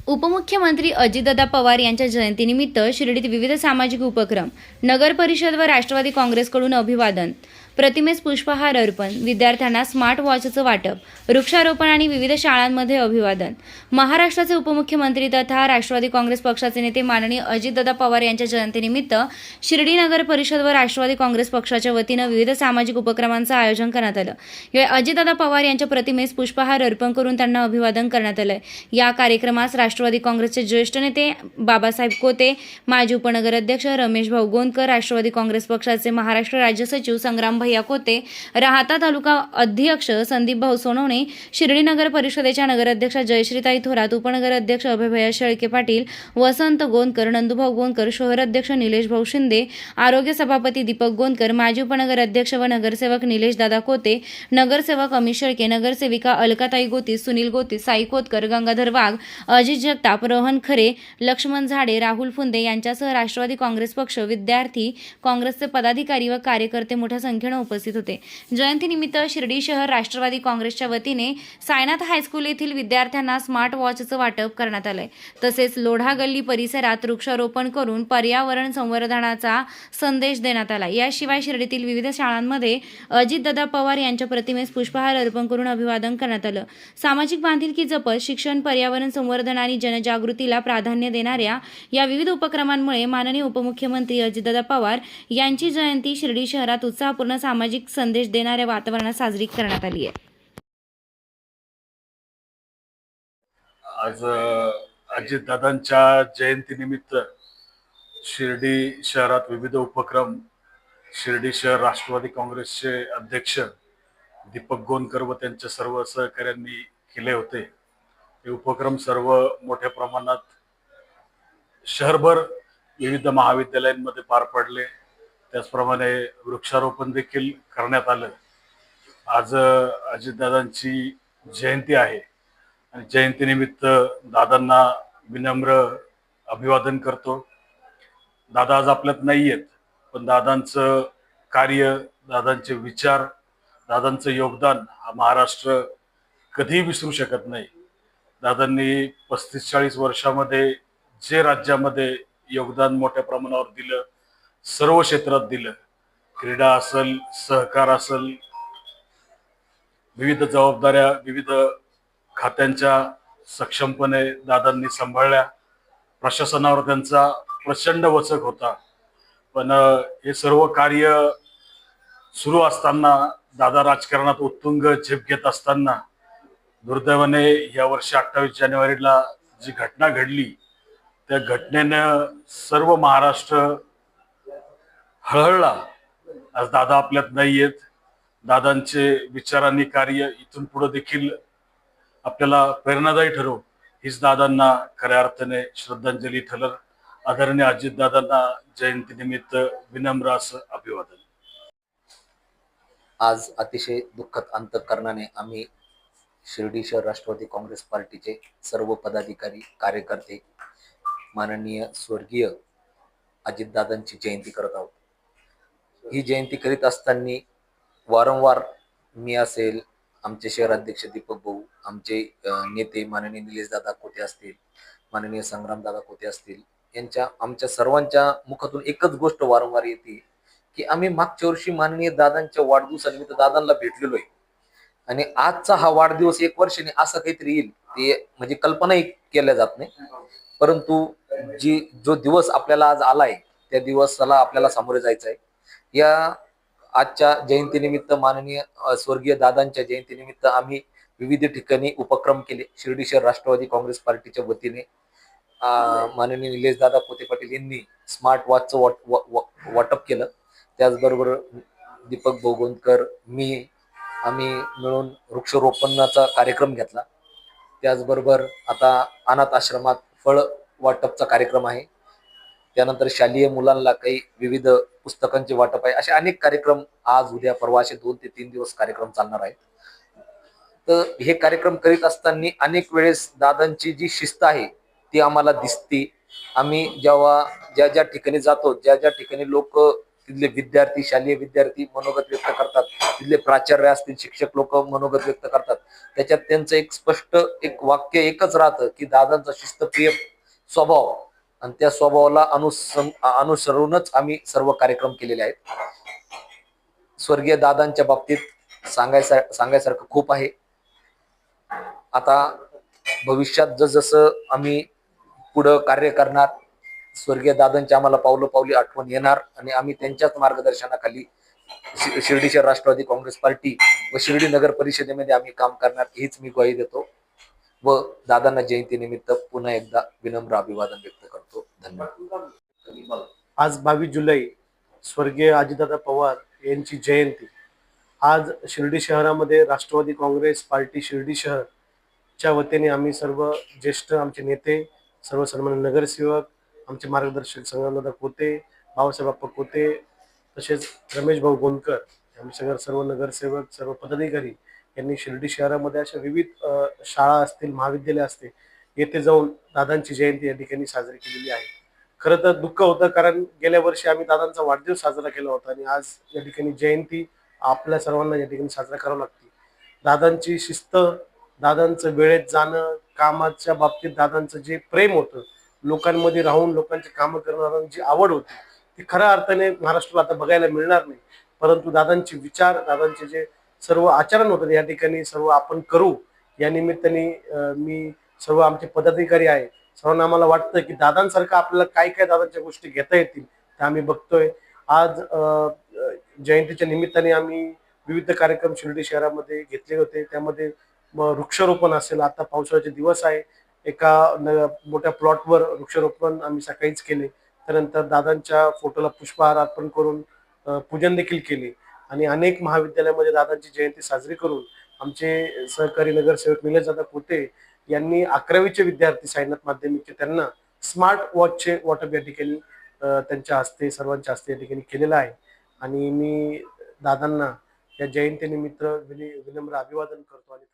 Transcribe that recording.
उपमुख्यमंत्री अजितदादा पवार यांच्या जयंतीनिमित्त शिर्डीत विविध सामाजिक उपक्रम. नगर परिषद व राष्ट्रवादी काँग्रेसकडून अभिवादन, प्रतिमेस पुष्पहार अर्पण, विद्यार्थ्यांना स्मार्ट वॉचचं वाटप, वृक्षारोपण आणि विविध शाळांमध्ये अभिवादन. महाराष्ट्राचे उपमुख्यमंत्री तथा राष्ट्रवादी काँग्रेस पक्षाचे नेते माननीय अजितदादा पवार यांच्या जयंतीनिमित्त शिर्डी नगर परिषद व राष्ट्रवादी काँग्रेस पक्षाच्या वतीनं विविध सामाजिक उपक्रमांचं आयोजन करण्यात आलं. यावेळी अजितदादा पवार यांच्या प्रतिमेस पुष्पहार अर्पण करून त्यांना अभिवादन करण्यात आलं. या कार्यक्रमास राष्ट्रवादी काँग्रेसचे ज्येष्ठ नेते बाबासाहेब कोते, माजी उपनगराध्यक्ष रमेश भाऊ गोंदकर, राष्ट्रवादी काँग्रेस पक्षाचे महाराष्ट्र राज्य सचिव संग्राम भैया कोते, राहाता तालुका अध्यक्ष संदीप भाऊ सोनवणे, शिर्डी नगर परिषदेच्या नगराध्यक्षा जयश्रीताई थोरात, उपनगराध्यक्ष अभयभैया शेळके पाटील, वसंत गोंदकर, नंदूभाऊ गोंदकर, शहर अध्यक्ष निलेश भाऊ शिंदे, आरोग्य सभापती दीपक गोंदकर, माजी उपनगराध्यक्ष व नगरसेवक निलेश दादा कोते, नगरसेवक अमित शेळके, नगरसेविका अलकाताई गोतीस, सुनील गोतीस, साई खोतकर, गंगाधर वाघ, अजित जगताप, रोहन खरे, लक्ष्मण झाडे, राहुल फुंदे यांच्यासह राष्ट्रवादी काँग्रेस पक्ष, विद्यार्थी काँग्रेसचे पदाधिकारी व कार्यकर्ते मोठ्या संख्येने उपस्थित होते. जयंतीनिमित्त शिर्डी शहर राष्ट्रवादी काँग्रेसच्या वतीने सायनाथ हायस्कूल येथील विद्यार्थ्यांना स्मार्ट वॉचचं वाटप करण्यात आलंय. तसेच लोढा गल्ली परिसरात वृक्षारोपण करून पर्यावरण संवर्धनाचा संदेश देण्यात आला. याशिवाय शिर्डीतील विविध शाळांमध्ये अजितदादा पवार यांच्या प्रतिमेस पुष्पहार अर्पण करून अभिवादन करण्यात आलं. सामाजिक बांधिलकी जपत शिक्षण, पर्यावरण संवर्धन आणि जनजागृतीला प्राधान्य देणाऱ्या या विविध उपक्रमांमुळे माननीय उपमुख्यमंत्री अजितदादा पवार यांची जयंती शिर्डी शहरात उत्साहपूर्ण सामाजिक संदेश देणाऱ्या वातावरणात साजरी करण्यात आली आहे. आज अजितदादांच्या जयंतीनिमित्त शिर्डी शहरात विविध उपक्रम शिर्डी शहर राष्ट्रवादी काँग्रेसचे अध्यक्ष दीपक गोंदकर व त्यांच्या सर्व सहकाऱ्यांनी केले होते. हे उपक्रम सर्व मोठ्या प्रमाणात शहरभर विविध महाविद्यालयांमध्ये पार पडले. त्याचप्रमाणे वृक्षारोपण देखील करण्यात आलं. आज अजितदादांची जयंती आहे आणि जयंतीनिमित्त दादांना विनम्र अभिवादन करतो. दादा आज आपल्यात नाही आहेत, पण दादांचं कार्य, दादांचे विचार, दादांचं योगदान हा महाराष्ट्र कधीही विसरू शकत नाही. दादांनी 35-40 वर्षामध्ये जे राज्यामध्ये योगदान मोठ्या प्रमाणावर दिलं, सर्व क्षेत्रात दिलं, क्रीडा असेल, सहकार असेल, विविध जबाबदाऱ्या विविध खात्यांच्या सक्षमपणे दादांनी सांभाळल्या. प्रशासनावर त्यांचा प्रचंड वचक होता, पण हे सर्व कार्य सुरू असताना, दादा राजकारणात उत्तुंग झेप घेत असताना दुर्दैवाने यावर्षी 28 जानेवारीला जी घटना घडली, त्या घटनेनं सर्व महाराष्ट्र हळहळला. आज दादा आपल्यात नाही आहेत. दादांचे विचारांनी कार्य इथून पुढे देखील आपल्याला प्रेरणादायी ठरव, हीच दादांना खऱ्या अर्थाने श्रद्धांजली ठरल. आदरणीय अजितदादांना जयंतीनिमित्त विनम्र असं अभिवादन. आज अतिशय दुःखद अंतःकरणाने आम्ही शिर्डी शहर राष्ट्रवादी काँग्रेस पार्टीचे सर्व पदाधिकारी, कार्यकर्ते माननीय स्वर्गीय अजितदादांची जयंती करत आहोत. ही जयंती करीत असताना वारंवार मी असेल, आमचे शहराध्यक्ष दीपक भाऊ, आमचे नेते माननीय निलेश दादा कोते असतील, माननीय संग्राम दादा कोते असतील, आमच्या सर्वांच्या मुखातून एकच गोष्ट वारंवार येते की आम्ही मागच्या वर्षी माननीय दादांच्या वाढदिवसानिमित्त दादांना भेटलेलो आहे आणि आजचा हा वाढदिवस 1 वर्षाने असं काहीतरी येईल ते म्हणजे कल्पनाही केल्या जात नाही. परंतु जो दिवस आपल्याला आज आलाय त्या दिवसाला आपल्याला सामोरे जायचं आहे. या आजच्या जयंतीनिमित्त, माननीय स्वर्गीय दादांच्या जयंतीनिमित्त आम्ही विविध ठिकाणी उपक्रम केले. शिर्डी शहर राष्ट्रवादी काँग्रेस पार्टीच्या वतीने माननीय निलेश दादा कोते पाटील यांनी स्मार्ट वॉचचं वाटप केलं. त्याचबरोबर दीपक गोंदकर, आम्ही मिळून वृक्षारोपणाचा कार्यक्रम घेतला. त्याचबरोबर आता अनाथ आश्रमात फळ वाटपचा कार्यक्रम आहे. त्यानंतर शालेय मुलांना काही विविध पुस्तकांचे वाटप आहे. असे अनेक कार्यक्रम आज, उद्या, परवा असे 2 ते 3 दिवस कार्यक्रम चालणार आहेत. तर हे कार्यक्रम करीत असताना अनेक वेळेस दादांची जी शिस्त आहे ती आम्हाला दिसते. आम्ही जेव्हा ज्या ठिकाणी जातो, ज्या ठिकाणी लोक, तिथले विद्यार्थी, शालेय विद्यार्थी मनोगत व्यक्त करतात, तिथले प्राचार्य असतील, शिक्षक लोक मनोगत व्यक्त करतात, त्याच्यात त्यांचं एक स्पष्ट एक वाक्य एकच राहतं की दादांचा शिस्तप्रिय स्वभाव, आणि त्या स्वभावाला अनुसरूनच आम्ही सर्व कार्यक्रम केलेले आहेत. स्वर्गीय दादांच्या बाबतीत सांगायसारखं खूप आहे. आता भविष्यात जसजसं आम्ही पुढं कार्य करणार, स्वर्गीय दादांची आम्हाला पावलोपावली आठवण येणार आणि आम्ही त्यांच्याच मार्गदर्शनाखाली शिर्डी शहर राष्ट्रवादी काँग्रेस पार्टी व शिर्डी नगर परिषदेमध्ये आम्ही काम करणार, हीच मी ग्वाही देतो व दादांना जयंतीनिमित्त पुन्हा एकदा विनम्र अभिवादन व्यक्त करतो. धन्यवाद. आज 22 जुलै स्वर्गीय अजितदादा पवार यांची जयंती. आज शिर्डी शहरामध्ये राष्ट्रवादी काँग्रेस पार्टी शिर्डी शहरच्या वतीने आम्ही सर्व ज्येष्ठ आमचे नेते, सर्व सन्मान्य नगरसेवक, आमचे मार्गदर्शक संगमदादा कोते, बाबासाहेब बाप्पा कोते, तसेच रमेश भाऊ गोंदकर, आम्ही सर्व नगरसेवक, सर्व पदाधिकारी यांनी शिर्डी शहरामध्ये अशा विविध शाळा असतील, महाविद्यालय असतील, येथे जाऊन दादांची जयंती या ठिकाणी साजरी केलेली आहे. खरं तर दुःख होतं, कारण गेल्या वर्षी आम्ही दादांचा वाढदिवस साजरा केला होता आणि आज या ठिकाणी जयंती आपल्या सर्वांना या ठिकाणी साजरा करावं लागते. दादांची शिस्त, दादांचं वेळेत जाणं, कामाच्या बाबतीत दादांचं जे प्रेम होतं, लोकांमध्ये राहून लोकांची कामं करणारी जी आवड होती, ती खऱ्या अर्थाने महाराष्ट्राला आता बघायला मिळणार नाही. परंतु दादांचे विचार, दादांचे जे सर्व आचरण होतं या ठिकाणी सर्व आपण करू. या निमित्ताने मी सर्व आमचे पदाधिकारी आहे, सर्वांना आम्हाला वाटतं की दादांसारखं आपल्याला काय काय दादांच्या गोष्टी घेता येतील त्या आम्ही बघतोय. आज जयंतीच्या निमित्ताने आम्ही विविध कार्यक्रम शिर्डी शहरामध्ये घेतले होते. त्यामध्ये वृक्षारोपण असेल, आता पावसाळ्याचे दिवस आहे, एका मोठ्या प्लॉटवर वृक्षारोपण आम्ही सकाळीच केले. त्यानंतर दादांच्या फोटोला पुष्पहार अर्पण करून पूजन देखील केले आणि अनेक महाविद्यालयामध्ये दादांची जयंती साजरी करून आमचे सहकारी नगरसेवक निलेशदादा कोते यांनी 11वीचे विद्यार्थी साईनाथ माध्यमिकचे त्यांना स्मार्ट वॉचचे वाटप या ठिकाणी त्यांच्या हस्ते, सर्वांच्या हस्ते या ठिकाणी केलेलं आहे. आणि मी दादांना या जयंतीनिमित्त विनम्र अभिवादन करतो आणि